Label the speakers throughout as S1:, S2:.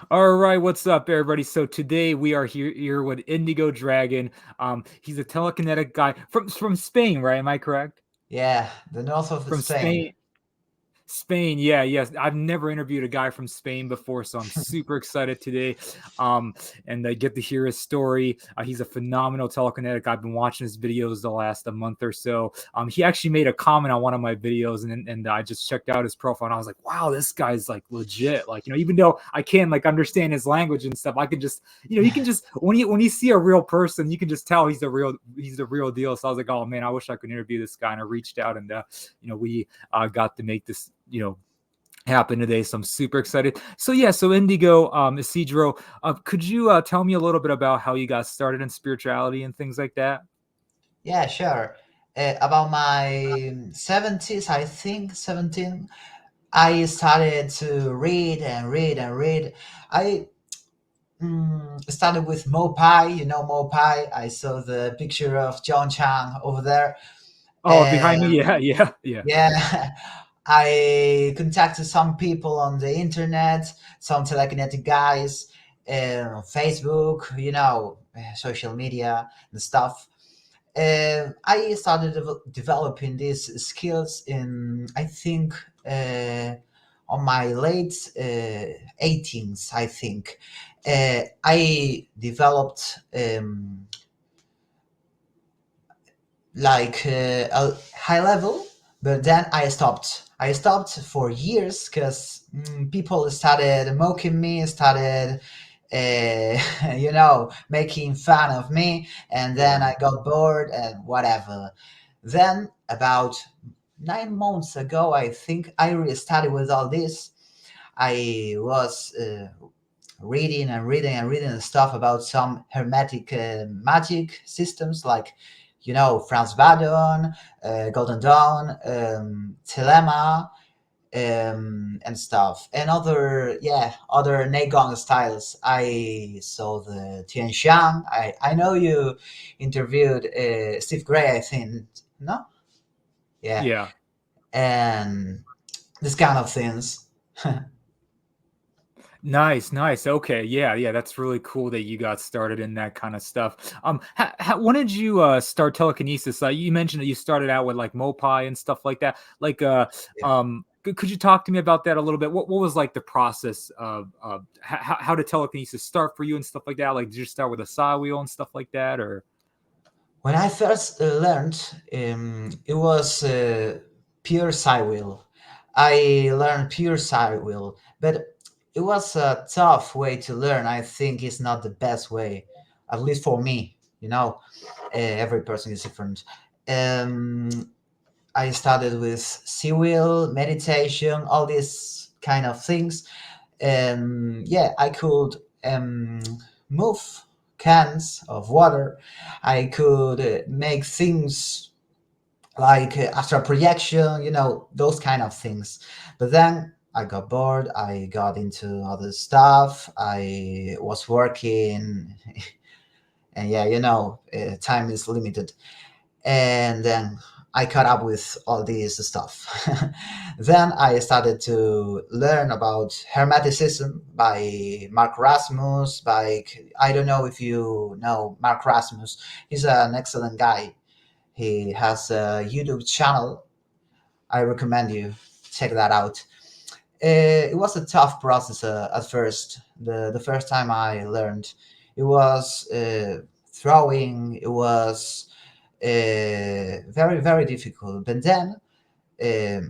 S1: All right, what's up, everybody? So today we are here with Indigo Dragon. He's a telekinetic guy from Spain, right? Am I correct?
S2: Yeah, the north of
S1: From
S2: Spain.
S1: Spain. Spain, yeah, yes. I've never interviewed a guy from Spain before, so I'm super excited today. Um, and I get to hear his story. He's a phenomenal telekinetic. I've been watching his videos the last a month or so. He actually made a comment on one of my videos, and I just checked out his profile, and I was like, wow, this guy's like legit. Like, even though I can't like understand his language and stuff, I can just, you can just when you see a real person, you can just tell he's the real deal. So I was like, oh man, I wish I could interview this guy, and I reached out, and we got to make this happen today, so I'm super excited. So yeah, so Indigo, Isidro, could you tell me a little bit about how you got started in spirituality and things like that?
S2: Yeah, sure. About my 70s, I think 17, I started to read and read and read. I started with Mopai, Mopai. I saw the picture of John Chang over there.
S1: Oh, behind me,
S2: And
S1: yeah, yeah, yeah.
S2: yeah, I contacted some people on the internet, some telekinetic guys, Facebook, social media and stuff. I started developing these skills in, I think, on my late 18s, I think. I developed a high level, but then I stopped. I stopped for years because people started mocking me, started making fun of me, and then
S1: Yeah.
S2: I got bored and whatever. Then about 9 months ago, I think I restarted with all this. I was reading and reading and reading stuff about some hermetic magic systems like Franz Badon, Golden Dawn, Telema, and stuff, and other Neigong styles. I saw the Tian Shan. I know you interviewed Steve Gray, I think. No, yeah,
S1: Yeah.
S2: and this kind of things.
S1: Nice, nice. Okay, yeah, yeah. That's really cool that you got started in that kind of stuff. When did you start telekinesis? You mentioned that you started out with like Mopai and stuff like that. Like,
S2: Yeah.
S1: could you talk to me about that a little bit? What was like the process of how did telekinesis start for you and stuff like that? Like, did you start with a psi wheel and stuff like that, or?
S2: When I first learned, it was pure psi will. I learned pure psi will, but it was a tough way to learn. I think it's not the best way, at least for me. Every person is different. Um, I started with sea will, meditation, all these kind of things. Yeah, I could move cans of water. I could make things like astral projection, those kind of things. But then I got bored. I got into other stuff. I was working, and yeah, time is limited. And then I caught up with all this stuff. Then I started to learn about Hermeticism by Mark Rasmus. I don't know if you know Mark Rasmus. He's an excellent guy. He has a YouTube channel. I recommend you check that out. It was a tough process at first. The first time I learned, it was throwing. It was very very difficult. But then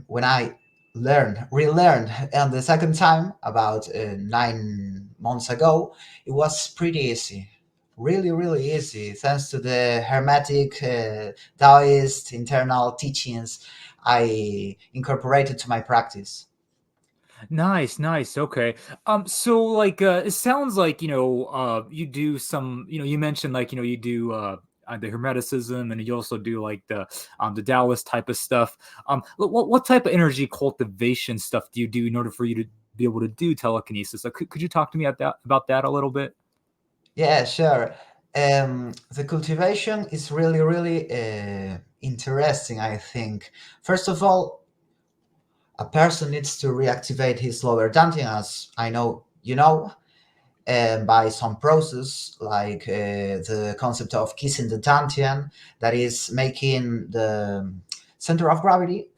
S2: when I relearned, and the second time about 9 months ago, it was pretty easy. Really, really easy, thanks to the Hermetic Taoist internal teachings I incorporated to my practice.
S1: Nice, nice. Okay. So like it sounds like, you do some, you mentioned like, you do the Hermeticism, and you also do like the Taoist type of stuff. What type of energy cultivation stuff do you do in order for you to be able to do telekinesis? Could you talk to me about that a little bit?
S2: Yeah, sure. The cultivation is really, really interesting, I think. First of all, a person needs to reactivate his lower dantian, as I know you know. by some process like the concept of kissing the dantian, that is making the center of gravity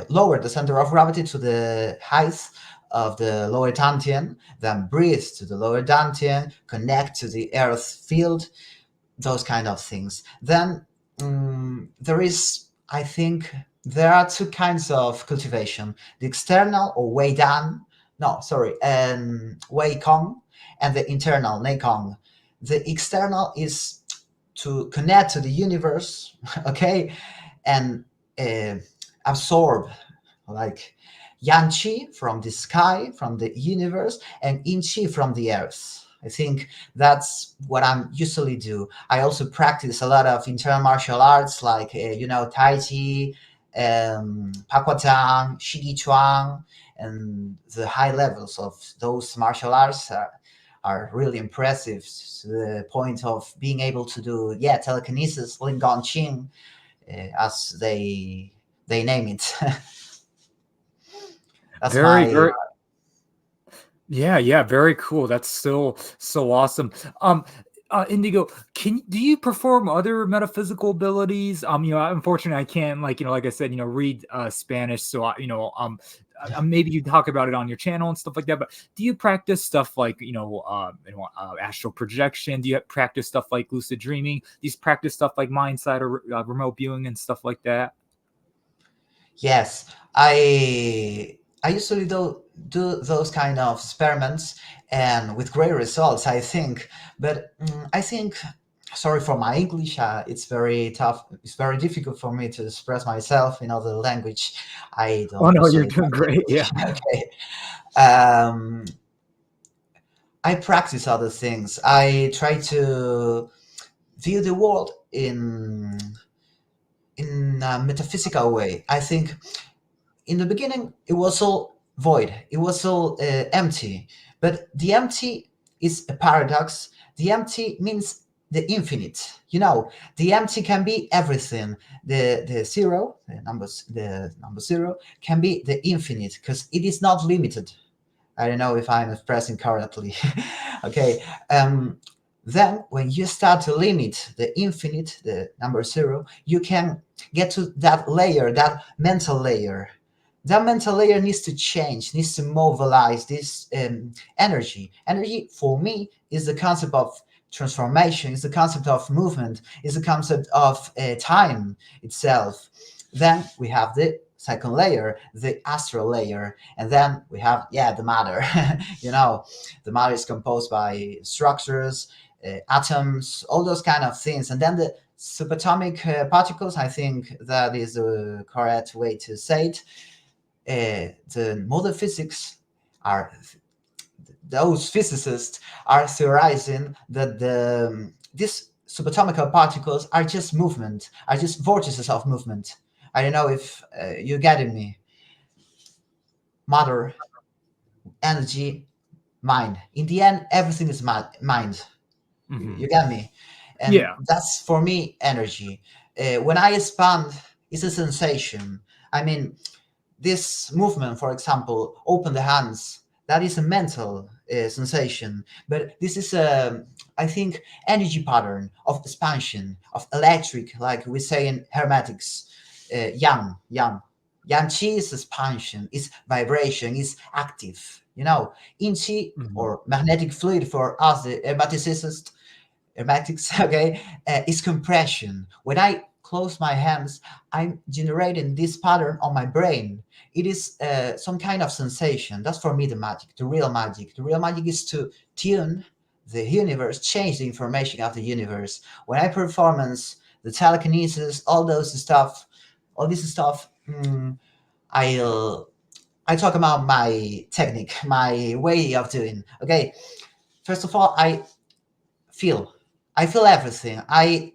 S2: lower the center of gravity to the height of the lower dantian, then breathe to the lower dantian, connect to the earth field, those kind of things. Then there is, I think, there are two kinds of cultivation: the external or Wei Dan, no, sorry, Wei Kong, and the internal Nei Kong. The external is to connect to the universe, okay, and uh, absorb like yang qi from the sky, from the universe, and yin qi from the earth. I think that's what I'm usually do. I also practice a lot of internal martial arts like Tai Chi, Pakwatang, Shigi Chuang, and the high levels of those martial arts are really impressive to the point of being able to do telekinesis, Lingon Qing, as they name it. That's
S1: Very,
S2: my
S1: very, yeah, yeah, very cool. That's so awesome. Indigo, do you perform other metaphysical abilities? Unfortunately, I can't, like I said, read Spanish, so maybe you talk about it on your channel and stuff like that. But do you practice stuff like astral projection? Do you practice stuff like lucid dreaming? Do you practice stuff like mindsight or remote viewing and stuff like that?
S2: yes. I usually do those kind of experiments, and with great results, I think. But I think, sorry for my English, it's very tough. It's very difficult for me to express myself in other language. I
S1: Oh
S2: don't
S1: no, you're
S2: usually
S1: doing
S2: talk
S1: great. Yeah.
S2: English. Okay. I practice other things. I try to view the world in a metaphysical way. I think in the beginning it was all void, it was all empty, but the empty is a paradox. The empty means the infinite, the empty can be everything. The zero, the number zero can be the infinite because it is not limited. I don't know if I'm expressing correctly. Okay. Then when you start to limit the infinite, the number zero, you can get to that layer, that mental layer. That mental layer needs to change, needs to mobilize this energy. Energy for me is the concept of transformation, is the concept of movement, is the concept of time itself. Then we have the second layer, the astral layer, and then we have the matter. The matter is composed by structures, atoms, all those kind of things, and then the subatomic particles. I think that is the correct way to say it. The modern physics are, those physicists are theorizing that these subatomic particles are just movement, are just vortices of movement. I don't know if you're getting me. Matter, energy, mind. In the end, everything is mind. You
S1: Mhm.
S2: get me? And
S1: Yeah.
S2: that's for me energy. When I expand, it's a sensation. I mean, this movement, for example, open the hands, that is a mental sensation. But this is a, I think, energy pattern of expansion, of electric, like we say in Hermetics, yang qi is expansion, is vibration, is active. Yin qi,
S1: Mhm.
S2: or magnetic fluid for us, the hermeticists, hermetics, okay, is compression. When I close my hands, I'm generating this pattern on my brain. It is some kind of sensation. That's for me the magic, the real magic. The real magic is to tune the universe, change the information of the universe. When I performance the telekinesis, all this stuff, I'll I talk about my technique, my way of doing. Okay, first of all, feel. I feel everything. I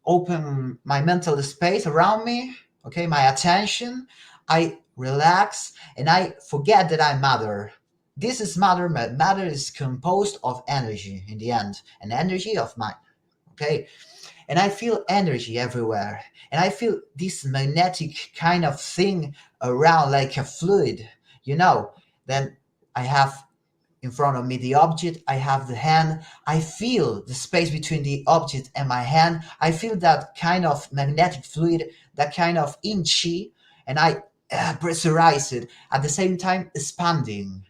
S2: open my mental space around me, okay, my attention. I relax and I forget that I'm matter. This is matter. Matter is composed of energy in the end, an energy of mind. Okay, and I feel energy everywhere, and I feel this magnetic kind of thing around like a fluid. Then I have in front of me the object, I have the hand, I feel the space between the object and my hand, I feel that kind of magnetic fluid, that kind of in chi, and I pressurize it at the same time expanding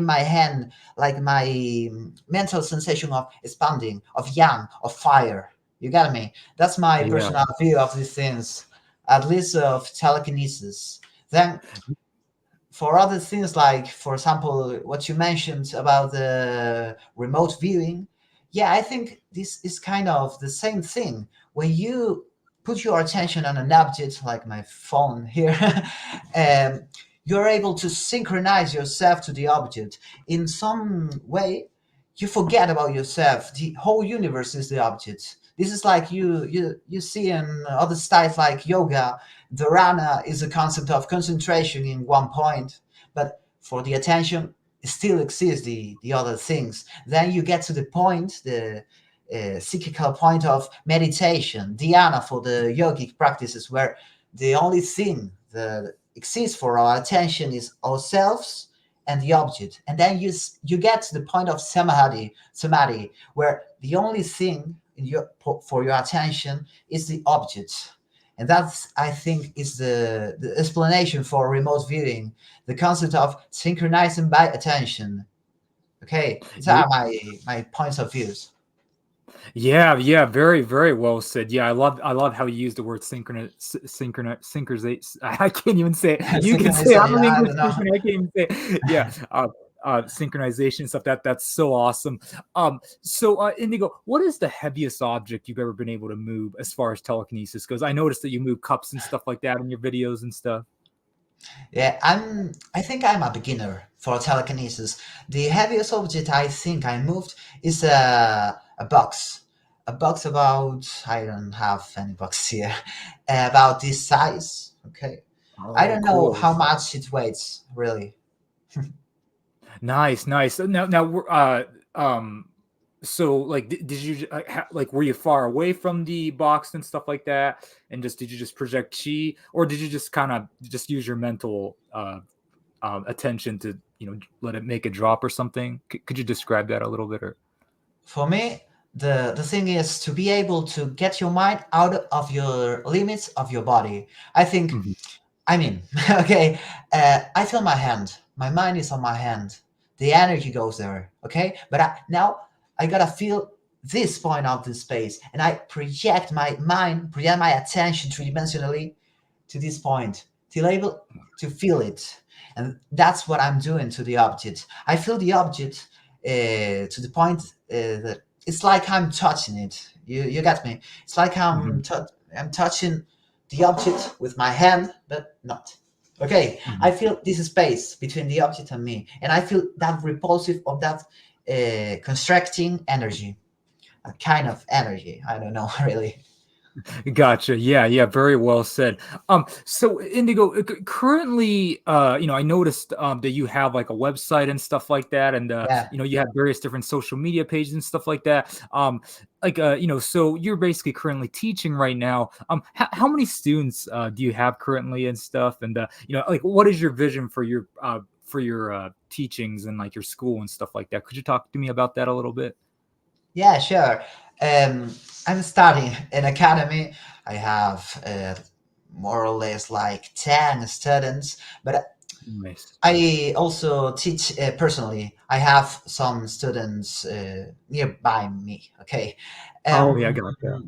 S2: my hand, like my mental sensation of expanding, of yang, of fire. You got me? That's my
S1: Yeah.
S2: personal view of these things, at least of telekinesis. Then for other things, like for example what you mentioned about the remote viewing, yeah, I think this is kind of the same thing. When you put your attention on an object like my phone here, um, you're able to synchronize yourself to the object in some way. You forget about yourself, the whole universe is the object. This is like you see in other styles like yoga, dharana is a concept of concentration in one point, but for the attention still exists the other things. Then you get to the point, the psychical point of meditation, dhyana for the yogic practices, where the only thing that exists for our attention is ourselves and the object. And then you get to the point of samadhi, where the only thing for your attention is the object. And that's, I think, is the explanation for remote viewing, the concept of synchronizing by attention. Okay, these are my points of views.
S1: Yeah, yeah, very, very well said. Yeah, I love how you use the word synchronization. I can't even say it. You can say it. I'm
S2: Synchronization,
S1: an
S2: I
S1: English
S2: don't know.
S1: speaker. And I can't even say it. Yeah, synchronization stuff. That's so awesome. Indigo, what is the heaviest object you've ever been able to move as far as telekinesis goes? I noticed that you move cups and stuff like that in your videos and stuff.
S2: Yeah, I think I'm a beginner for telekinesis. The heaviest object I think I moved is a box. A box about, I don't have any box here, about this size. Okay. I
S1: Oh,
S2: don't know
S1: cool.
S2: how much it weighs, really.
S1: Nice, nice. Um, so like, did you like, were you far away from the box and stuff like that, and just did you just project chi, or did you just kind of just use your mental attention to let it make a drop or something? Could you describe that a little bit? Or
S2: For me, the thing is to be able to get your mind out of your limits of your body. I think,
S1: Mhm.
S2: I mean, okay, I feel my hand. My mind is on my hand. The energy goes there, okay? But now I gotta feel this point of the space, and I project my mind, project my attention three-dimensionally to this point, till able to feel it. And that's what I'm doing to the object. I feel the object to the point that it's like I'm touching it. You get me? It's like
S1: Mhm.
S2: I'm touching the object with my hand, but not. Okay, I
S1: Mhm.
S2: feel this space between the object and me, and I feel that repulsive of that constricting energy, a kind of energy. I don't know really.
S1: Gotcha. Yeah, yeah, very well said. So Indigo, currently, I noticed that you have like a website and stuff like that, and
S2: Yeah.
S1: you have various different social media pages and stuff like that. So you're basically currently teaching right now. How many students do you have currently and stuff? And like, what is your vision for your teachings and like your school and stuff like that? Could you talk to me about that a little bit?
S2: Yeah, sure. I'm studying in academy. I have more or less like 10 students, but
S1: Nice.
S2: I also teach personally. I have some students nearby me. Okay.
S1: Oh yeah,
S2: Um,
S1: gotcha.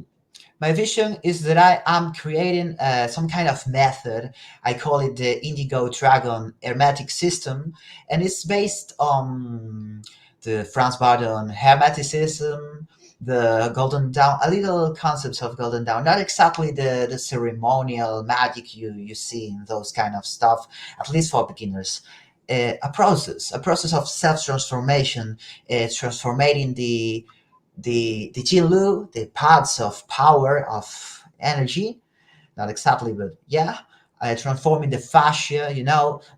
S2: my vision is that I am creating some kind of method. I call it the Indigo Dragon Hermetic system, and it's based on the Franz Bardon Hermeticism, the Golden Dawn, a little concepts of Golden Dawn, not exactly the ceremonial magic you see in those kind of stuff, at least for beginners. A process of self transformation, transforming the Jinlu, the paths of power, of energy, not exactly, but yeah, transforming the fascia,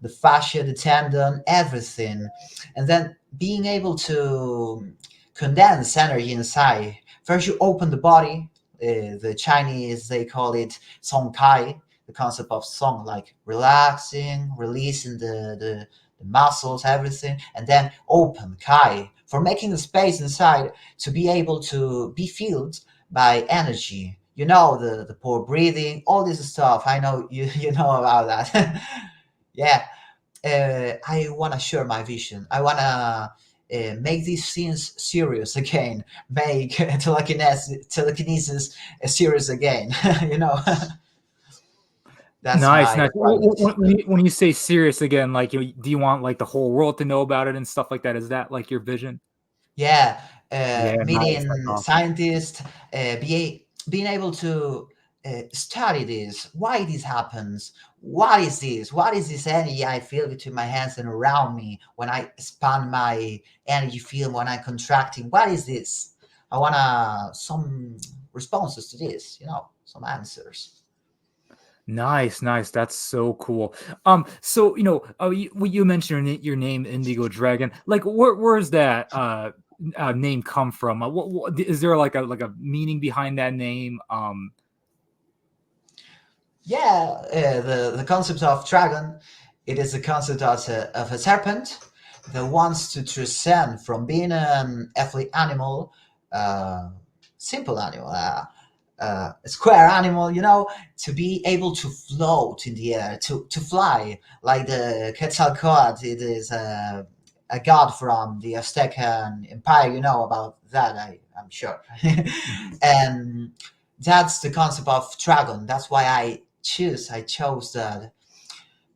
S2: the fascia, the tendon, everything, and then being able to condense energy inside. First, you open the body. The Chinese, they call it song kai, the concept of song, like relaxing, releasing the the muscles, everything, and then open Kai for making the space inside to be able to be filled by energy. You know, the poor breathing, all this stuff. I know you you know about that. Yeah, I want to share my vision. I want to make these scenes serious again. Make telekinesis serious again. you know, that's
S1: Nice,
S2: my
S1: nice.
S2: requirement.
S1: When you say serious again, like, do you want like the whole world to know about it and stuff like that? Is that like your vision?
S2: Yeah,
S1: Yeah, nice. That's
S2: meeting
S1: awesome.
S2: scientists, being able to study this, why this happens, what is this energy I feel between my hands and around me when I expand my energy field, when I'm contracting, what is this? I want some responses to this, some answers.
S1: Nice, nice. That's so cool. So you mentioned your name, Indigo Dragon. Like, where's that name come from? What is there like a meaning behind that name?
S2: Yeah, the concept of dragon, it is the concept of a serpent that wants to transcend from being an earthly animal, uh, simple animal, a square animal, to be able to float in the air, to fly like the Quetzalcoatl. It is a god from the Aztecan Empire. You know about that, I'm sure.
S1: Mhm.
S2: And that's the concept of dragon. That's why I chose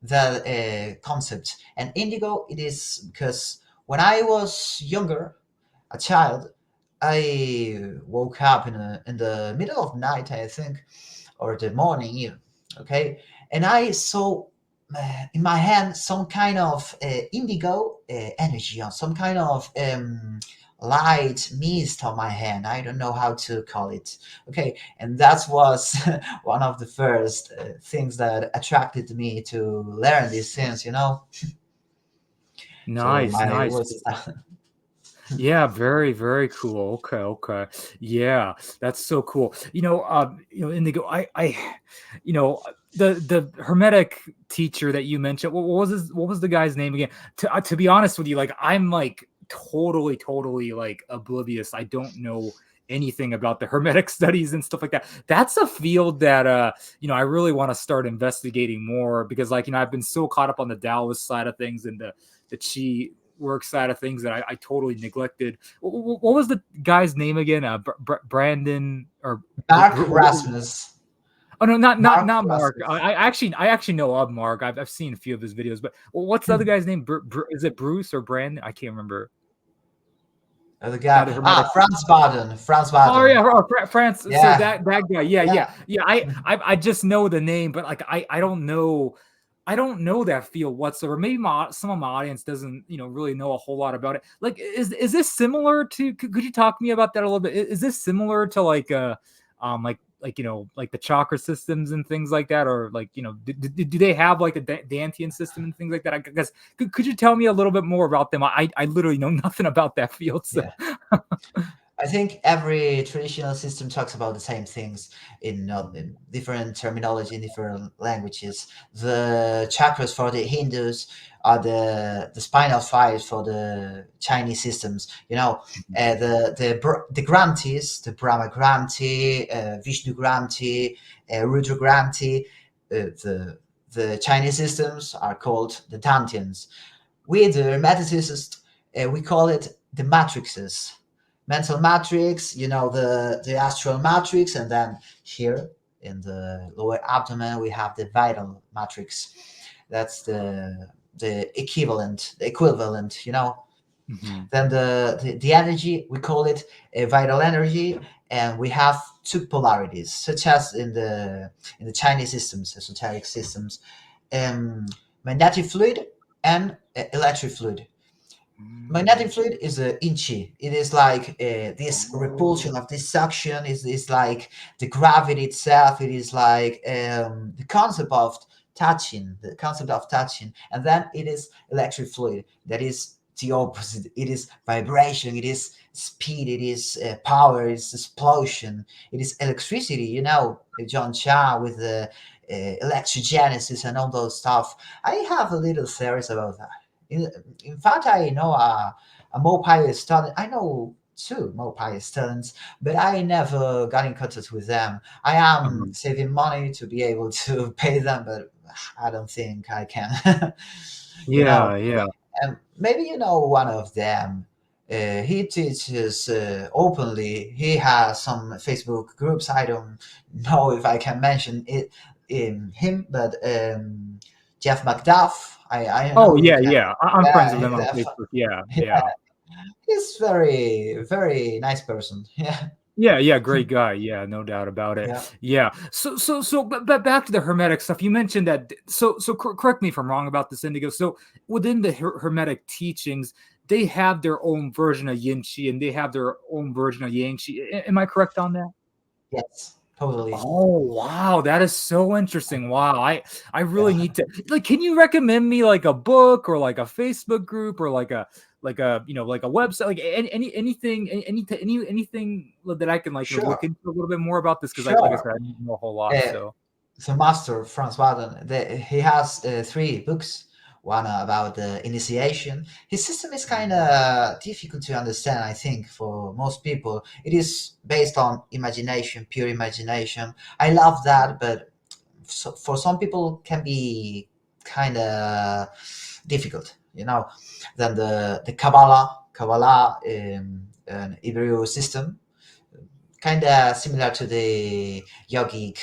S2: that concept. And indigo, it is because when I was younger, a child, I woke up in the middle of night, I think, or the morning even. Okay, and I saw in my hand some kind of indigo energy, or some kind of light mist on my hand. I don't know how to call it. Okay, and that was one of the first things that attracted me to learn these things. So
S1: Nice,
S2: my
S1: nice.
S2: was
S1: Yeah, very, very cool. Okay, okay. Yeah, that's so cool. Indigo, the Hermetic teacher that you mentioned, what was the guy's name again? To be honest with you, like I'm like totally like oblivious. I don't know anything about the Hermetic studies and stuff like that. That's a field that I really want to start investigating more because like, I've been so caught up on the Taoist side of things and the chi work side of things that I totally neglected. What was the guy's name again? Brandon or
S2: Mark Rasmus.
S1: oh no,
S2: Mark
S1: not Mark.
S2: Rasmus.
S1: I actually know of Mark. I've seen a few of his videos, but what's the other guy's name? Is it Bruce or Brandon? I can't remember.
S2: The
S1: The
S2: guy.
S1: Hermetic.
S2: Franz Baden. Franz
S1: Oh yeah,
S2: Baden.
S1: France. So
S2: Yeah,
S1: that guy. Yeah,
S2: yeah.
S1: yeah, yeah. I just know the name, but like I don't know. I don't know that field whatsoever. Maybe some of my audience doesn't, really know a whole lot about it. Like, is this similar to? Could you talk to me about that a little bit? Is this similar to like like the chakra systems and things like that, or like do they have like a Dantian system and things like that? I guess could you tell me a little bit more about them? I literally know nothing about that field, so.
S2: Yeah. I think every traditional system talks about the same things in different terminology, in different languages. The chakras for the Hindus are the spinal files for the Chinese systems. The Granthis, the Brahma Granthi, Vishnu Granthi, Rudra Granthi, the Chinese systems are called the Dantians. We, the Hermeticists, we call it the matrices. Mental matrix, the astral matrix, and then here in the lower abdomen we have the vital matrix. That's the equivalent.
S1: Mhm.
S2: Then the energy, we call it a vital energy, and we have two polarities, such as in the Chinese systems, esoteric systems, um, magnetic fluid and electric fluid. Magnetic
S1: Mm.
S2: fluid is a inchi. It is like this repulsion
S1: Oh.
S2: of this suction is like the gravity itself. It is like the concept of touching, and then it is electric fluid. That is the opposite. It is vibration. It is speed. It is power. It's explosion. It is electricity. John Cha with the electrogenesis and all those stuff. I have a little theories about that. In, in fact, I know a Mopai student. I know two Mopai students, but I never got in contact with them. I am
S1: Uh-huh.
S2: saving money to be able to pay them, but I don't think I can. you know,
S1: Yeah, yeah.
S2: and maybe you know one of them. He teaches openly. He has some Facebook groups. I don't know if I can mention it in him, but Jeff McDuff. I know
S1: Oh,
S2: you
S1: yeah,
S2: can.
S1: yeah. I'm friends with
S2: Yeah,
S1: them on
S2: Jeff.
S1: Facebook. Yeah,
S2: Yeah,
S1: yeah.
S2: he's very nice person. Yeah,
S1: Yeah, yeah, great guy. Yeah, no doubt about it.
S2: yeah,
S1: Yeah. But back to the Hermetic stuff. You mentioned that. Correct me if I'm wrong about this, Indigo. So, within the Hermetic teachings, they have their own version of Yin Chi and they have their own version of Yang Chi. Am I correct on that?
S2: yes, totally.
S1: Oh wow, that is so interesting. Wow, I really
S2: Yeah,
S1: need to like. Can you recommend me like a book or like a Facebook group or like a like a website, like anything anything that I can like look
S2: sure,
S1: into a little bit more about this, because like I
S2: sure.
S1: said, I don't know a whole lot.
S2: Uh,
S1: So
S2: the master Franz Baden, he has three books. One about the initiation. His system is kind of difficult to understand, I think, for most people. It is based on imagination, pure imagination. I love that, but for some people can be kind of difficult, you know. Then the Kabbalah, an Hebrew system, kind of similar to the yogic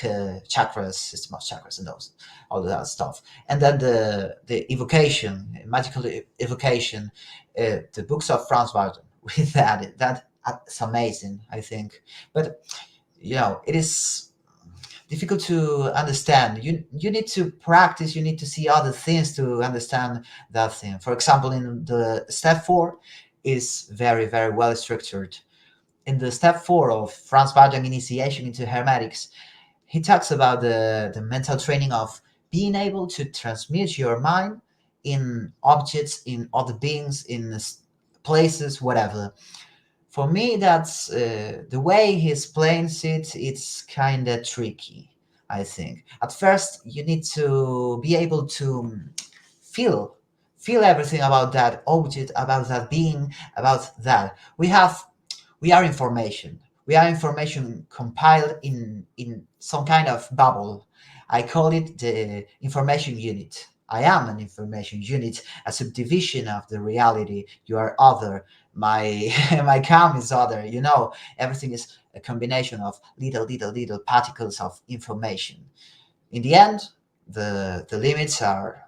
S2: chakras, system of chakras, and those all that stuff. And then the evocation, magical evocation, the books of Franz Barton with that's amazing, I think. But it is difficult to understand. You need to practice. You need to see other things to understand that thing. For example, in the step four, is very well structured. In the step four of Franz Barton initiation into Hermetics, he talks about the mental training of being able to transmute your mind in objects, in other beings, in places, whatever. For me, that's the way he explains it. It's kind of tricky, I think. At first, you need to be able to feel feel everything about that object, about that being, about that. We are information. We are information compiled in some kind of bubble. I call it the information unit. I am an information unit, a subdivision of the reality. You are other. My my calm is other. Everything is a combination of little particles of information. In the end, the limits are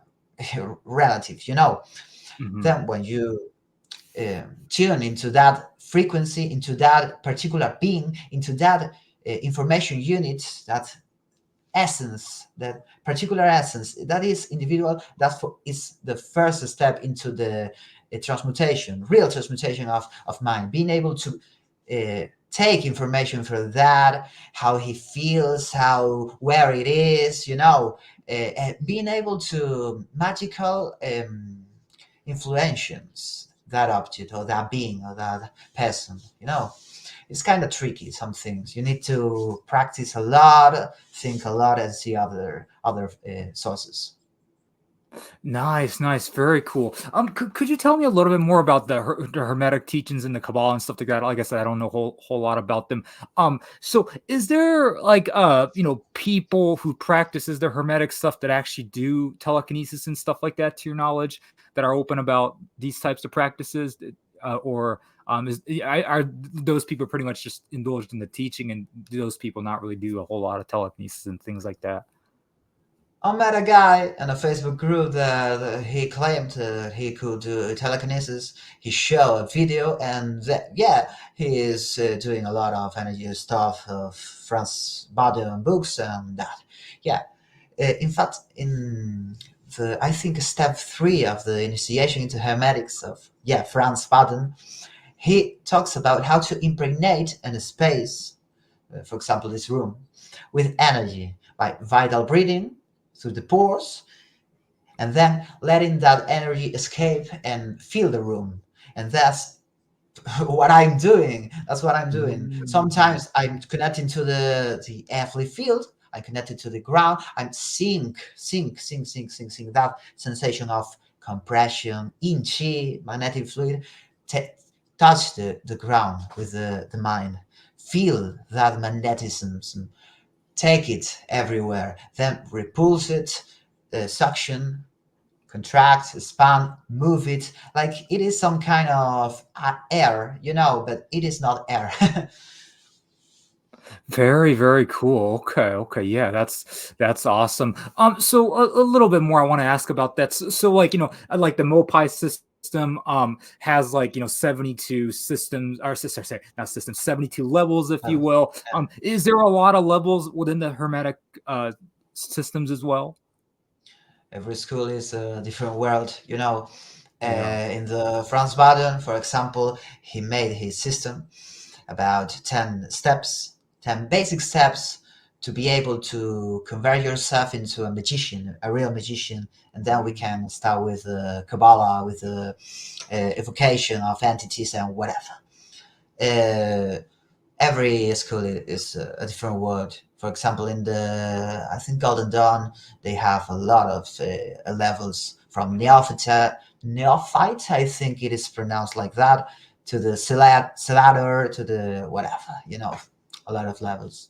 S2: relative.
S1: mhm.
S2: Then when you tune into that frequency, into that particular being, into that information unit, that essence, that particular essence, that is individual, is the first step into the transmutation, real transmutation of mind, being able to take information from that, how he feels, where it is, being able to magical influence that object or that being or that person. It's kind of tricky. Some things you need to practice a lot, think a lot, and see other sources.
S1: Nice, nice, very cool. Could you tell me a little bit more about the Hermetic teachings in the Kabbalah and stuff like that? Like I said, I don't know a whole lot about them. So is there like people who practices the Hermetic stuff that actually do telekinesis and stuff like that, to your knowledge, that are open about these types of practices, or are those people pretty much just indulged in the teaching, and do those people not really do a whole lot of telekinesis and things like that?
S2: I met a guy in a Facebook group that he claimed he could do telekinesis. He showed a video, and yeah, he is doing a lot of energy stuff of Franz Bardon books and that. Yeah, in fact, in the I think step three of the initiation into Hermetics of Franz Bardon, he talks about how to impregnate in a space, for example, this room, with energy by vital breathing through the pores, and then letting that energy escape and fill the room. And that's what I'm doing. That's what I'm doing.
S1: Mm.
S2: Sometimes I'm connecting to the earthly field. I'm connected to the ground. I'm sync that sensation of compression, in chi, magnetic fluid, t- touch the ground with the mind. Feel that magnetism, take it everywhere, then repulse it, suction, contract, expand, move it like it is some kind of air, but it is not air.
S1: Very, very cool. Okay, okay, yeah, that's awesome. So a little bit more I want to ask about that. So, like, like the Mopai system has, like, 72 systems, or sorry, not systems, 72 levels, if you will. Is there a lot of levels within the Hermetic systems as well?
S2: Every school is a different world,
S1: Yeah.
S2: in the Franz Baden, for example, he made his system about 10 steps, 10 basic steps to be able to convert yourself into a magician, a real magician. And then we can start with Kabbalah, with the evocation of entities and whatever. Uh, every school is a different word. For example, in the, I think, Golden Dawn, they have a lot of levels from neophyte, I think it is pronounced like that, to the Selator, to the whatever, a lot of levels.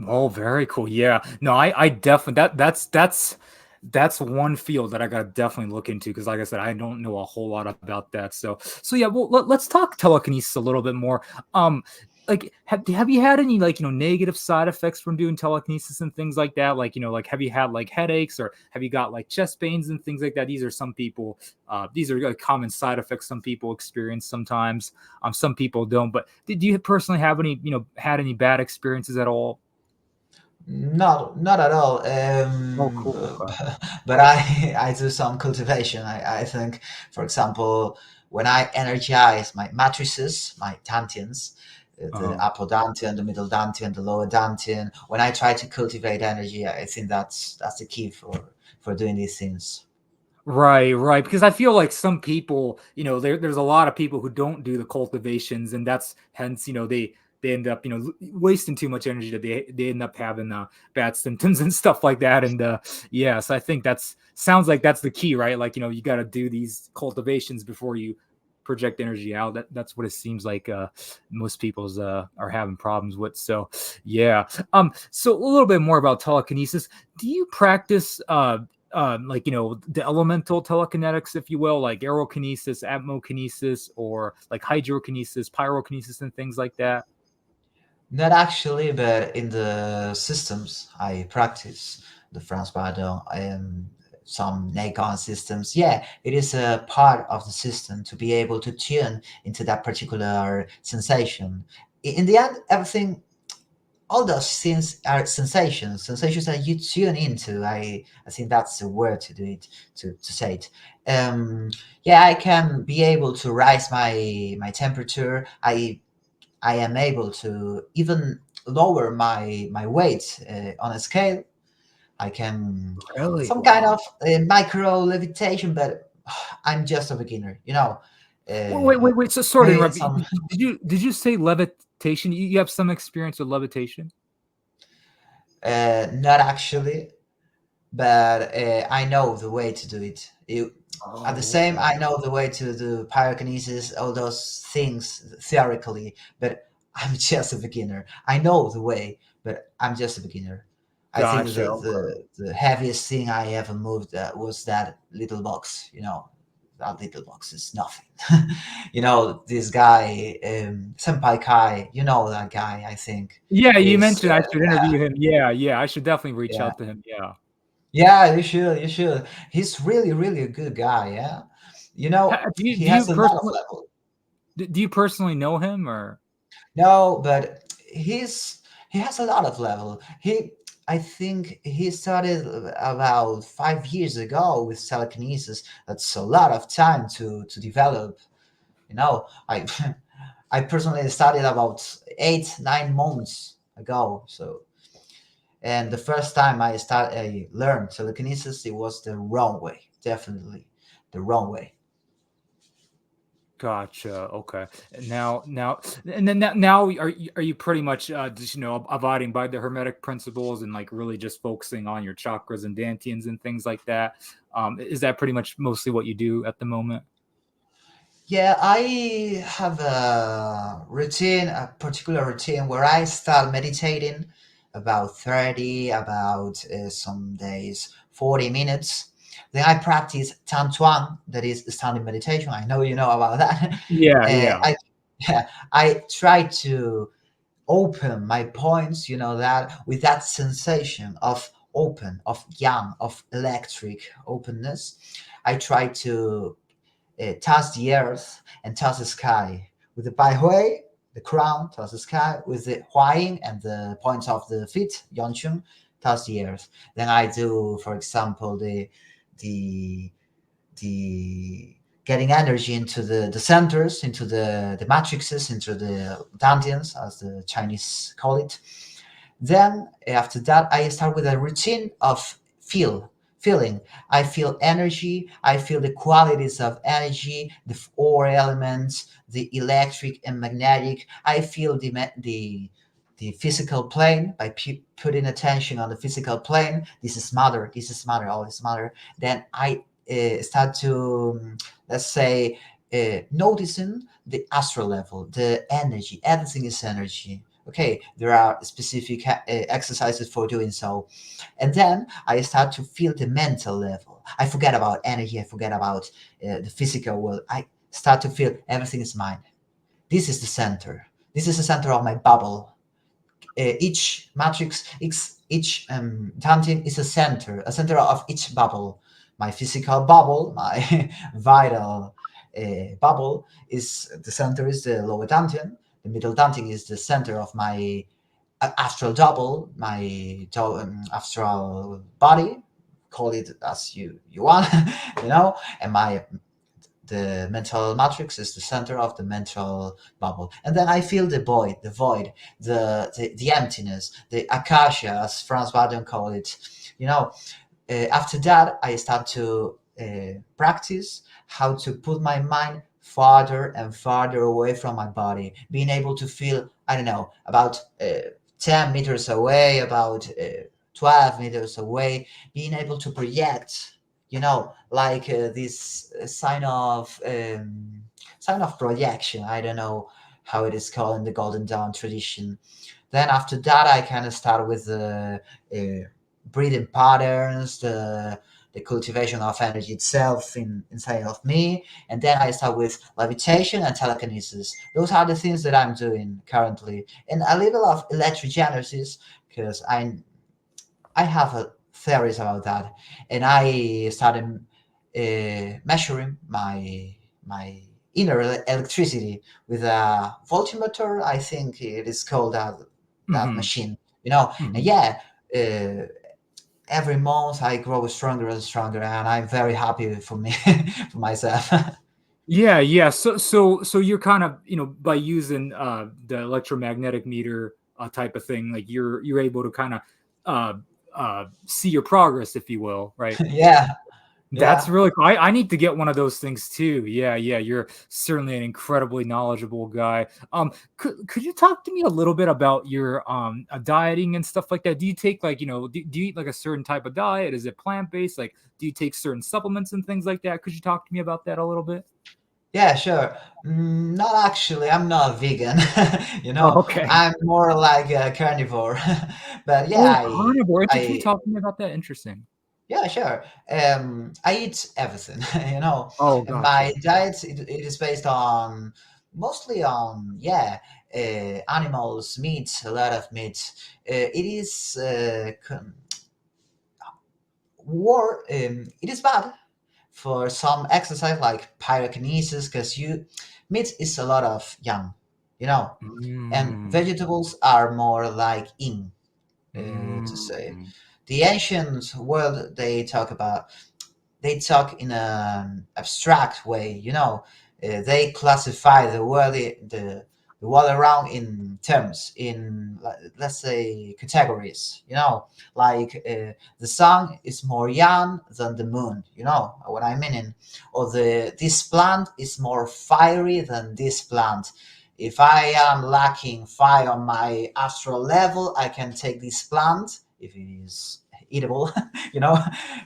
S1: Oh, very cool. Yeah. No, I definitely that's one field that I gotta definitely look into because, like I said, I don't know a whole lot about that. So yeah. Well, let's talk telekinesis a little bit more. Like, have you had any, like, negative side effects from doing telekinesis and things like that? Like, like, have you had, like, headaches, or have you got, like, chest pains and things like that? These are, like, common side effects some people experience sometimes. Some people don't. But did you personally have any, had any bad experiences at all?
S2: Not at all.
S1: Oh, cool. Okay.
S2: But I do some cultivation. I think, for example, when I energize my matrices, my dantians, the
S1: Uh-huh.
S2: upper dantian, the middle dantian, the lower dantian, when I try to cultivate energy, I think that's the key for doing these things.
S1: Right, right. Because I feel like some people, there's a lot of people who don't do the cultivations, and that's hence, they end up, wasting too much energy, that they end up having bad symptoms and stuff like that. And yeah, so I think that's sounds like that's the key, right? Like, you got to do these cultivations before you project energy out. That's what it seems like most people's are having problems with. So yeah. So a little bit more about telekinesis. Do you practice like, the elemental telekinetics, if you will, like aerokinesis, atmokinesis, or like hydrokinesis, pyrokinesis, and things like that?
S2: Not actually, but in the systems I practice, the Franz Bardon and some Nikon systems, yeah, it is a part of the system to be able to tune into that particular sensation. In the end, everything, all those things are sensations that you tune into. I think that's the word to do it, to say it. Yeah, I can be able to rise my temperature. I am able to even lower my weight on a scale. I can
S1: Really?
S2: some kind
S1: Wow.
S2: of micro levitation, but I'm just a beginner.
S1: Wait,
S2: Uh,
S1: wait, wait. So sorry to
S2: maybe
S1: interrupt.
S2: some
S1: Did you say levitation? You have some experience with levitation?
S2: not actually, but I know the way to do it. At the
S1: Oh,
S2: same,
S1: okay.
S2: I know the way to do pyrokinesis, all those things theoretically, but I'm just a beginner. I know the way, but I'm just a beginner. I think
S1: Gotcha. Okay.
S2: the heaviest thing I ever moved was that little box. That little box is nothing. This guy, Senpai Kai. You know that guy. I think
S1: Yeah, you
S2: is
S1: mentioned I should interview him. Yeah, yeah. I should definitely reach
S2: yeah.
S1: out to him. Yeah.
S2: Yeah, you should. You should. He's really, really a good guy. Yeah,
S1: Do you
S2: he
S1: do you
S2: has a lot of
S1: personally
S2: level.
S1: do you personally know him, or?
S2: No, but he has a lot of level. I think he started about 5 years ago with telekinesis. That's a lot of time to develop. I I personally started about 8 9 months ago. So, and the first time I learned telekinesis, it was the wrong way. Definitely the wrong way.
S1: Gotcha. Okay. And then now are you pretty much just abiding by the Hermetic principles and like really just focusing on your chakras and dantians and things like that? Is that pretty much mostly what you do at the moment?
S2: Yeah, I have a routine, a particular routine where I start meditating about 30, about some days 40 minutes. Then I practice Tan Chuan, that is standing meditation. I know you know about that.
S1: Yeah, yeah.
S2: I yeah, I try to open my points, that with that sensation of open, of yang, of electric openness. I try to touch the earth and touch the sky. With the Bai Hui, the crown, touch the sky. With the Huayin and the points of the feet, Yongchun, touch the earth. Then I do, for example, the the getting energy into the centers, into the matrices, into the dantians, as the Chinese call it. Then after that, I start with a routine of feeling. I feel energy. I feel the qualities of energy, the four elements, the electric and magnetic. I feel the physical plane by putting attention on the physical plane. This is matter. This is matter. All this matter. Then I start to let's say noticing the astral level, the energy. Everything is energy. Okay, there are specific exercises for doing so. And then I start to feel the mental level. I forget about energy. I forget about the physical world. I start to feel everything is mine. This is the center. This is the center of my bubble. Each matrix, each tantin is a center of each bubble. My physical bubble, my vital bubble, is the center is the lower dantian. The middle dantian is the center of my astral double, my astral body. Call it as you want, and my the mental matrix is the center of the mental bubble. And then I feel the void, the emptiness, the akasha, as Franz Bardon called it. You know, after that, I start to practice how to put my mind farther and farther away from my body, being able to feel, I don't know, about 10 meters away, about 12 meters away, being able to project, like this sign of projection. I don't know how it is called in the Golden Dawn tradition. Then after that, I kind of start with the breathing patterns, the cultivation of energy itself inside of me, and then I start with levitation and telekinesis. Those are the things that I'm doing currently, and a little of electrogenesis because I have theories about that, and I started measuring my inner electricity with a voltmeter. I think it is called that
S1: Hmm.
S2: machine. And
S1: Hmm.
S2: yeah, uh, every month I grow stronger and stronger, and I'm very happy for me for myself.
S1: Yeah, yeah. So you're kind of, by using the electromagnetic meter type of thing, like you're able to kind of uh see your progress, if you will, right?
S2: Yeah,
S1: That's
S2: yeah.
S1: really cool. I need to get one of those things too. Yeah, yeah. You're certainly an incredibly knowledgeable guy. Could you talk to me a little bit about your dieting and stuff like that? Do you take like, do you eat like a certain type of diet? Is it plant-based? Like, do you take certain supplements and things like that? Could you talk to me about that a little bit?
S2: Yeah, sure. Not actually. I'm not vegan.
S1: Oh, okay.
S2: I'm more like a carnivore. But yeah,
S1: Oh,
S2: I,
S1: carnivore. Can you
S2: I,
S1: talk to me about that? Interesting.
S2: yeah, sure. I eat everything.
S1: Oh,
S2: And my
S1: gotcha.
S2: diet it is based on mostly on animals, meat, a lot of meat. It is war. It is bad for some exercise like pyrokinesis because meat is a lot of yang, you know, and
S1: Mm,
S2: vegetables are more like yin. To say
S1: mm,
S2: the ancient world they talk in an abstract way. They classify the world, the world around in terms, in let's say categories. Like the sun is more young than the moon. You know what I mean? Or this plant is more fiery than this plant. If I am lacking fire on my astral level, I can take this plant if it is eatable, you know,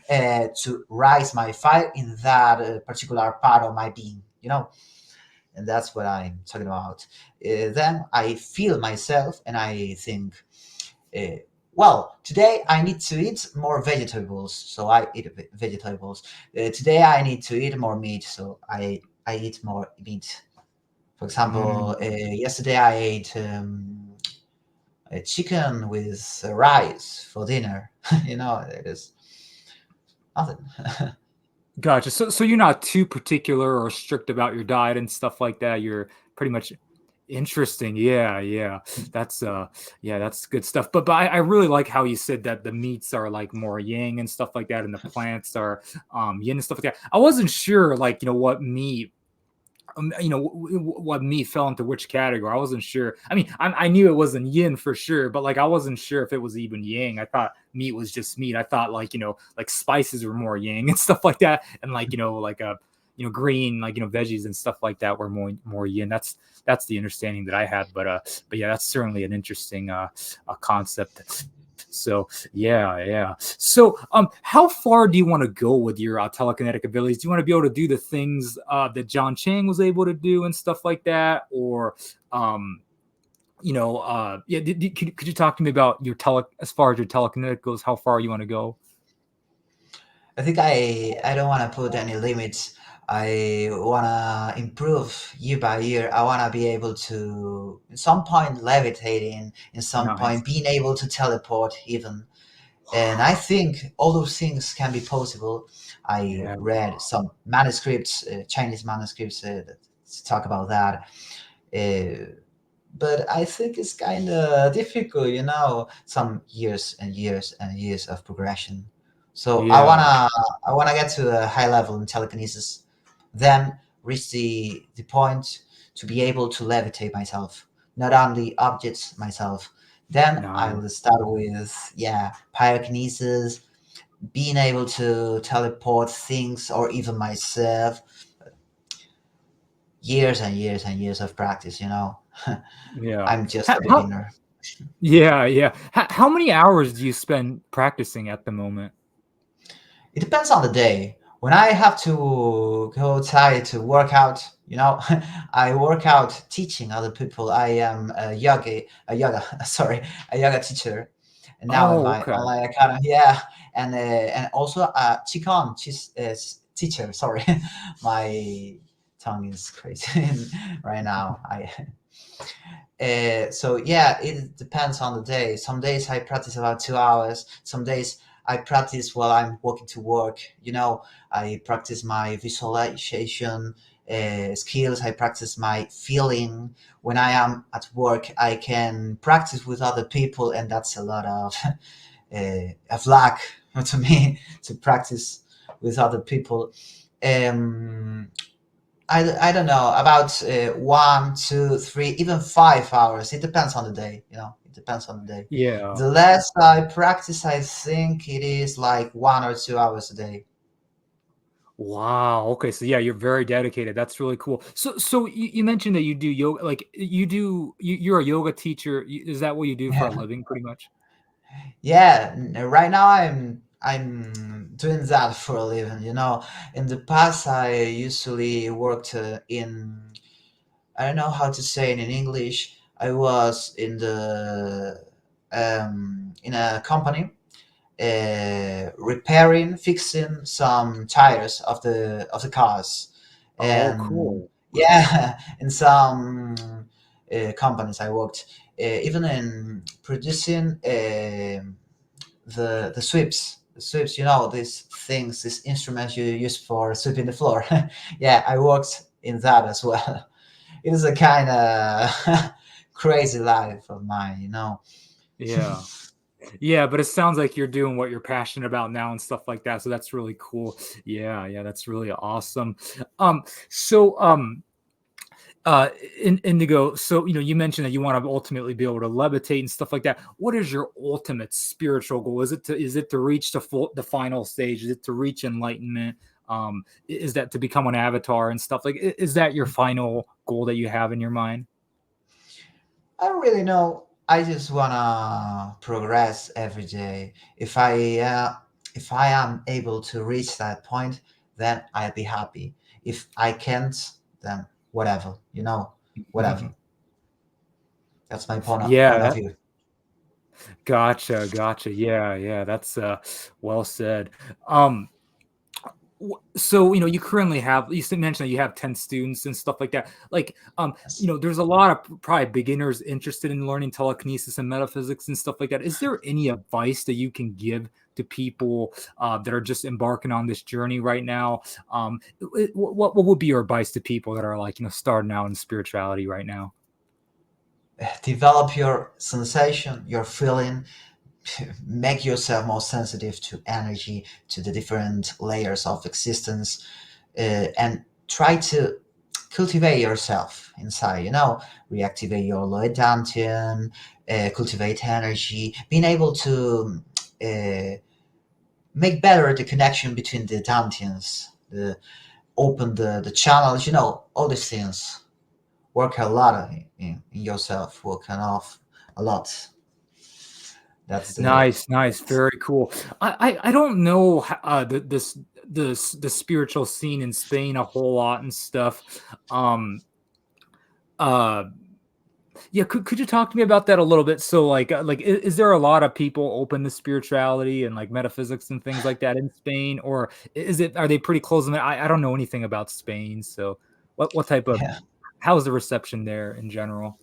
S2: to rise my fire in that particular part of my being, and that's what I'm talking about. Then I feel myself and I think, uh, well, today I need to eat more vegetables, so I eat vegetables. Today I need to eat more meat, so I eat more meat. For example,
S1: Mm.
S2: yesterday I ate a chicken with rice for dinner. It is nothing.
S1: Gotcha. So you're not too particular or strict about your diet and stuff like that. You're pretty much interesting. Yeah, yeah. That's yeah, that's good stuff. But I really like how you said that the meats are like more yang and stuff like that, and the plants are yin and stuff like that. I wasn't sure like, what meat what me fell into which category. I wasn't sure. I mean, I knew it wasn't yin for sure, but like I wasn't sure if it was even yang. I thought meat was just meat. I thought like like spices were more yang and stuff like that, and like like green like veggies and stuff like that were more yin. That's the understanding that I had. But yeah, that's certainly an interesting concept. So yeah. So how far do you want to go with your telekinetic abilities? Do you want to be able to do the things that John Chang was able to do and stuff like that, or yeah, could you talk to me about your as far as your telekinetic goes, how far you want to go?
S2: I think I don't want to put any limits. I want to improve year by year. I want to be able to, in some point, levitating, in some
S1: Nice.
S2: point, being able to teleport, even. And I think all those things can be possible. I
S1: Yeah.
S2: read some manuscripts, Chinese manuscripts, that talk about that. Uh, but I think it's kind of difficult, some years and years and years of progression. So I
S1: Yeah.
S2: wanna I wanna get to a high level in telekinesis, then reach the point to be able to levitate myself, not only objects myself. Then I
S1: Nice.
S2: will start with pyrokinesis, being able to teleport things or even myself. Years and years and years of practice.
S1: Yeah.
S2: I'm just a
S1: How,
S2: beginner.
S1: yeah. How many hours do you spend practicing at the moment?
S2: It depends on the day. When I have to go outside to work out, I work out teaching other people. I am sorry, a yoga teacher, and now in
S1: Oh,
S2: my
S1: okay.
S2: online academy, yeah, and also a qigong teacher. Sorry, my tongue is crazy right now. So yeah, it depends on the day. Some days I practice about 2 hours. Some days I practice while I'm walking to work. I practice my visualization skills. I practice my feeling. When I am at work, I can practice with other people, and that's a lot of luck to me to practice with other people. Um, I don't know, about 1, 2, 3, even 5 hours. It depends on the day. It depends on the day.
S1: Yeah.
S2: The less I practice, I think it is like 1 or 2 hours a day.
S1: Wow. Okay. So yeah, you're very dedicated. That's really cool. So you mentioned that you do yoga. Like you're a yoga teacher. Is that what you do for a living, pretty much?
S2: Yeah, right now I'm doing that for a living. In the past, I usually worked in, I don't know how to say it in English. I was in a company repairing, fixing some tires of the cars,
S1: Oh,
S2: and
S1: cool.
S2: yeah, in some companies I worked, even in producing the sweeps. The sweeps, these things, these instruments you use for sweeping the floor. Yeah, I worked in that as well. It is a kind of crazy life of mine.
S1: Yeah. Yeah, but it sounds like you're doing what you're passionate about now and stuff like that. So that's really cool. Yeah, that's really awesome. So uh Indigo, so you mentioned that you want to ultimately be able to levitate and stuff like that. What is your ultimate spiritual goal? Is it to reach the final stage? Is it to reach enlightenment? Is that to become an avatar and stuff, like, is that your final goal that you have in your mind?
S2: I don't really know. I just wanna progress every day. If I am able to reach that point, then I'll be happy. If I can't, then whatever. Whatever. That's my point of
S1: Yeah.
S2: view.
S1: Gotcha. Yeah, that's well said. Um so you currently have, mentioned that you have 10 students and stuff like that. Like,
S2: Yes.
S1: there's a lot of probably beginners interested in learning telekinesis and metaphysics and stuff like that. Is there any advice that you can give to people that are just embarking on this journey right now? What would be your advice to people that are, like, starting out in spirituality right now?
S2: Develop your sensation, your feeling, make yourself more sensitive to energy, to the different layers of existence, and try to cultivate yourself inside. Reactivate your low dantian, cultivate energy, being able to make better the connection between the dantians, open the channels. All these things. Work a lot in yourself. Working off a lot. That's the
S1: Nice, very cool. I don't know the spiritual scene in Spain a whole lot and stuff. Um, uh, yeah, could you talk to me about that a little bit? So, like, is there a lot of people open to spirituality and, like, metaphysics and things like that in Spain, or are they pretty closed? I don't know anything about Spain, so what type of
S2: yeah.
S1: how's the reception there in general?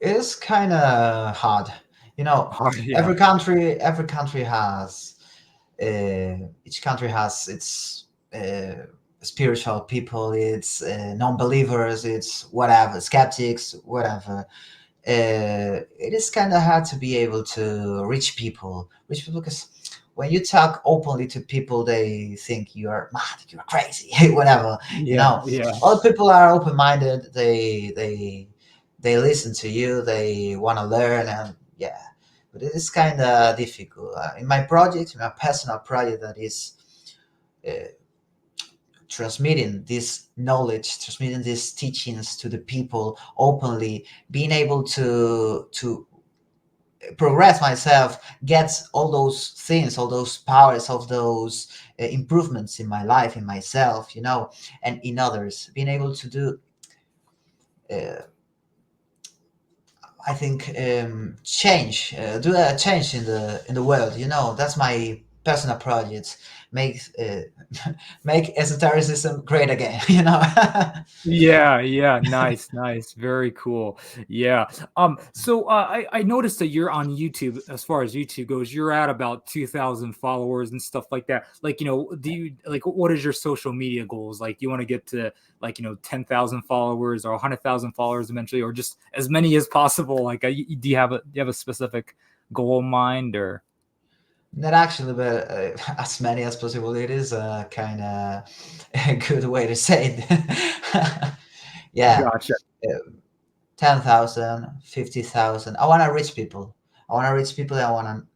S2: It's kind of hard. You know,
S1: Hard, yeah.
S2: every country has each country has its spiritual people, its non-believers, its whatever, skeptics, whatever. It is kind of hard to be able to reach people because when you talk openly to people, they think you are mad, you are crazy, whatever. you
S1: Yeah,
S2: know
S1: yeah.
S2: all people are open-minded. They listen to you, they want to learn, and yeah, but it is kind of difficult in my personal project, that is uh, transmitting this knowledge, transmitting these teachings to the people openly, being able to progress myself, get all those things, all those powers, all those improvements in my life, in myself, and in others, being able to do, uh, I think, do a change in the world. That's my personal project. Make make esotericism great again.
S1: Yeah, nice, very cool. Yeah. So I noticed that you're on YouTube. As far as YouTube goes, you're at about 2,000 followers and stuff like that. Like, do you, like, what is your social media goals? Like, you want to get to, like, 10,000 followers or 100,000 followers eventually, or just as many as possible? Like, do you have a specific goal in mind, or?
S2: Not actually, but as many as possible. It is a kind of a good way to say it. Yeah,
S1: Gotcha.
S2: uh, 10,000, 50,000. I want to reach people. I want to reach people. I want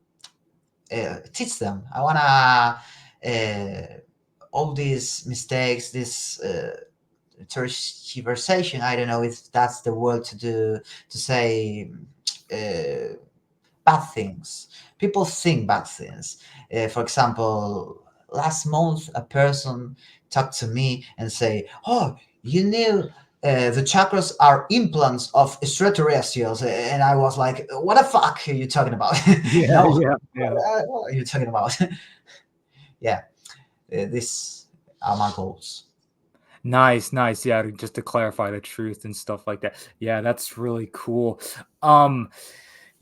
S2: to teach them. I want to all these mistakes, this tergiversation. I don't know if that's the word to say. Uh, Bad things. People think bad things. For example, last month a person talked to me and say, "Oh, you knew the chakras are implants of extraterrestrials," and I was like, "What the fuck are you talking about?"
S1: Yeah,
S2: No,
S1: yeah.
S2: what are you talking about? Yeah, this are my goals.
S1: Nice. Yeah, just to clarify the truth and stuff like that. Yeah, that's really cool. Um,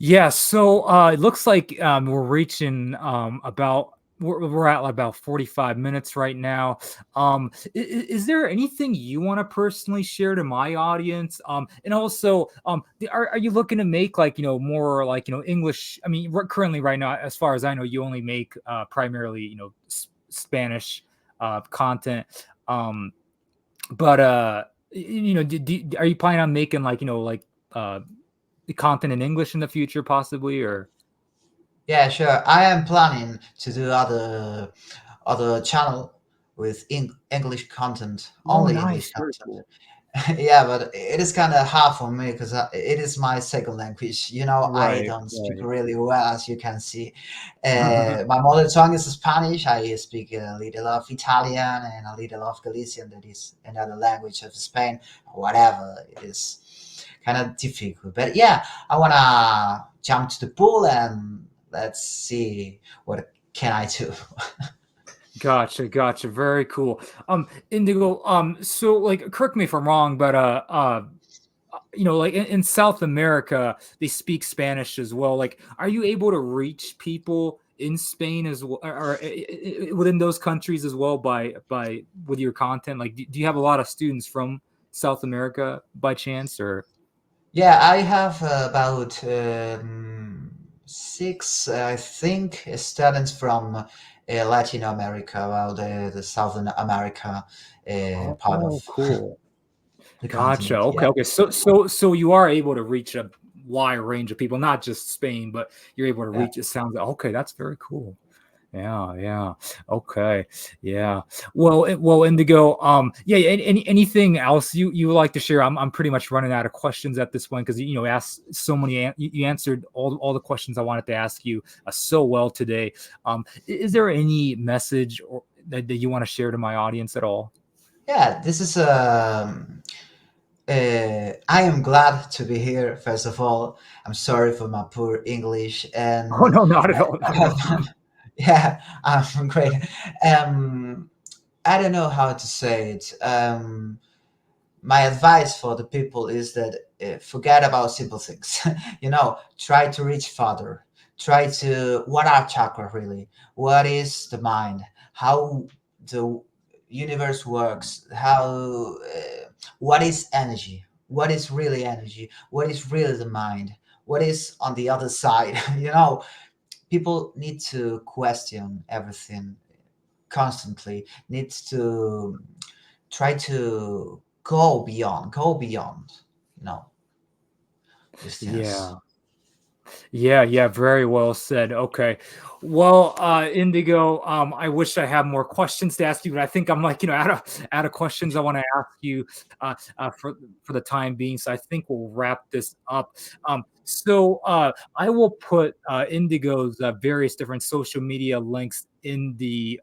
S1: yeah, so it looks like we're reaching about we're at about 45 minutes right now. Is there anything you want to personally share to my audience? And also, are you looking to make, like, more, like, English? I mean, currently right now, as far as I know, you only make primarily, Spanish content. But Are you planning on making like uh the content in English in the future, possibly, or?
S2: Yeah, sure. I am planning to do other channel with English content,
S1: Oh,
S2: only English
S1: nice, very
S2: content.
S1: cool.
S2: Yeah, but it is kind of hard for me because it is my second language. I
S1: Right,
S2: don't speak
S1: right.
S2: really well, as you can see. My mother tongue is Spanish. I speak a little of Italian and a little of Galician, that is another language of Spain. Whatever, it is kind of difficult. But yeah, I wanna jump to the pool and let's see what can I do.
S1: Gotcha, gotcha. Very cool. Indigo. So like, correct me if I'm wrong, but like in South America, they speak Spanish as well. Like, are you able to reach people in Spain as well, or within those countries as well by with your content? Like, do you have a lot of students from South America by chance, or?
S2: Yeah, I have about six, I think, students from Latin America, well, the Southern America part
S1: Oh,
S2: of
S1: cool.
S2: the
S1: Gotcha.
S2: continent.
S1: Okay.
S2: Yeah,
S1: Okay. So you are able to reach a wide range of people, not just Spain, but you're able to
S2: yeah,
S1: reach. It sounds okay. That's very cool. Yeah. Yeah. Okay. Yeah. Well, Indigo. Yeah. Anything else you would like to share? I'm pretty much running out of questions at this point because asked so many. You answered all the questions I wanted to ask you so well today. Is there any message that you want to share to my audience at all?
S2: yeah. This is I am glad to be here. First of all, I'm sorry for my poor English,
S1: Oh
S2: and
S1: no, not at all. Not at all.
S2: yeah, I'm great. Um, I don't know how to say it. My advice for the people is that forget about simple things. Try to reach farther. Try to what are chakra really? What is the mind? How the universe works? How what is energy? What is really energy? What is really the mind? What is on the other side? People need to question everything constantly. Needs to try to go beyond you know these things.
S1: Yeah. Yeah, yeah, very well said. Okay. Well, Indigo, I wish I had more questions to ask you, but I think I'm like, out of questions I want to ask you for the time being. So I think we'll wrap this up. I will put Indigo's various different social media links in the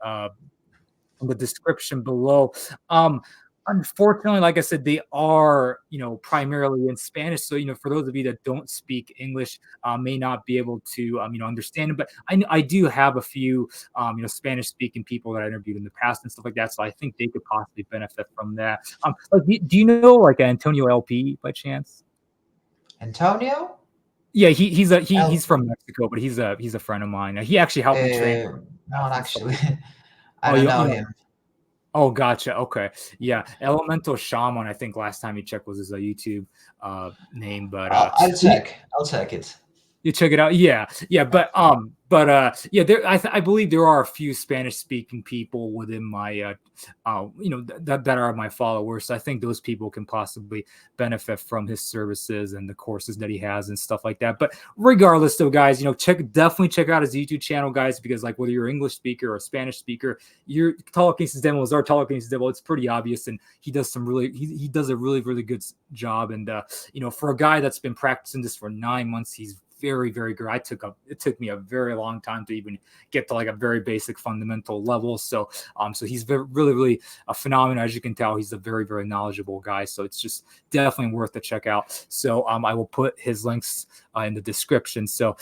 S1: description below. Um, Unfortunately, like I said, they are, primarily in Spanish. So, for those of you that don't speak English, may not be able to, understand it. But I do have a few, Spanish speaking people that I interviewed in the past and stuff like that. So I think they could possibly benefit from that. Like, do you know like Antonio LP by chance?
S2: Antonio
S1: Yeah, he's
S2: LP.
S1: from Mexico, but he's a friend of mine. He actually helped me train
S2: Not
S1: and stuff.
S2: actually. I
S1: Oh,
S2: don't
S1: you
S2: know
S1: you know
S2: him.
S1: Oh, gotcha. Okay. Yeah. Elemental Shaman, I think last time you checked was his YouTube name, but
S2: I'll check it.
S1: you check it out. Yeah. Yeah, but there I believe there are a few Spanish speaking people within my that are my followers. So I think those people can possibly benefit from his services and the courses that he has and stuff like that. But regardless though, guys, definitely check out his YouTube channel, guys, because like whether you're an English speaker or a Spanish speaker, your telekinesis demos are telekinesis demo. It's pretty obvious, and he does a really, really good job. And for a guy that's been practicing this for 9 months, he's very, very good. It took me a very long time to even get to like a very basic fundamental level. So he's really, really a phenomenon. As you can tell, he's a very, very knowledgeable guy. So it's just definitely worth to check out. So I will put his links in the description. So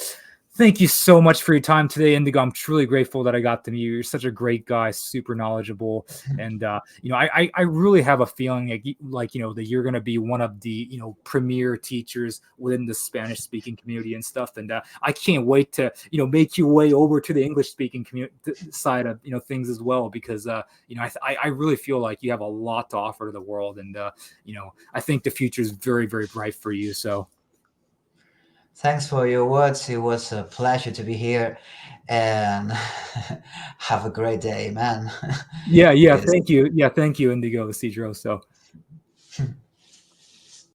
S1: thank you so much for your time today, Indigo. I'm truly grateful that I got to meet you. You're such a great guy, super knowledgeable, and I really have a feeling that you're going to be one of the premier teachers within the Spanish speaking community and stuff. And I can't wait to make your way over to the English speaking community side of things as well, because I really feel like you have a lot to offer to the world, and I think the future is very, very bright for you. So.
S2: Thanks for your words. It was a pleasure to be here, and have a great day, man.
S1: Yeah,
S2: It is.
S1: thank you, Indigo Cedro. So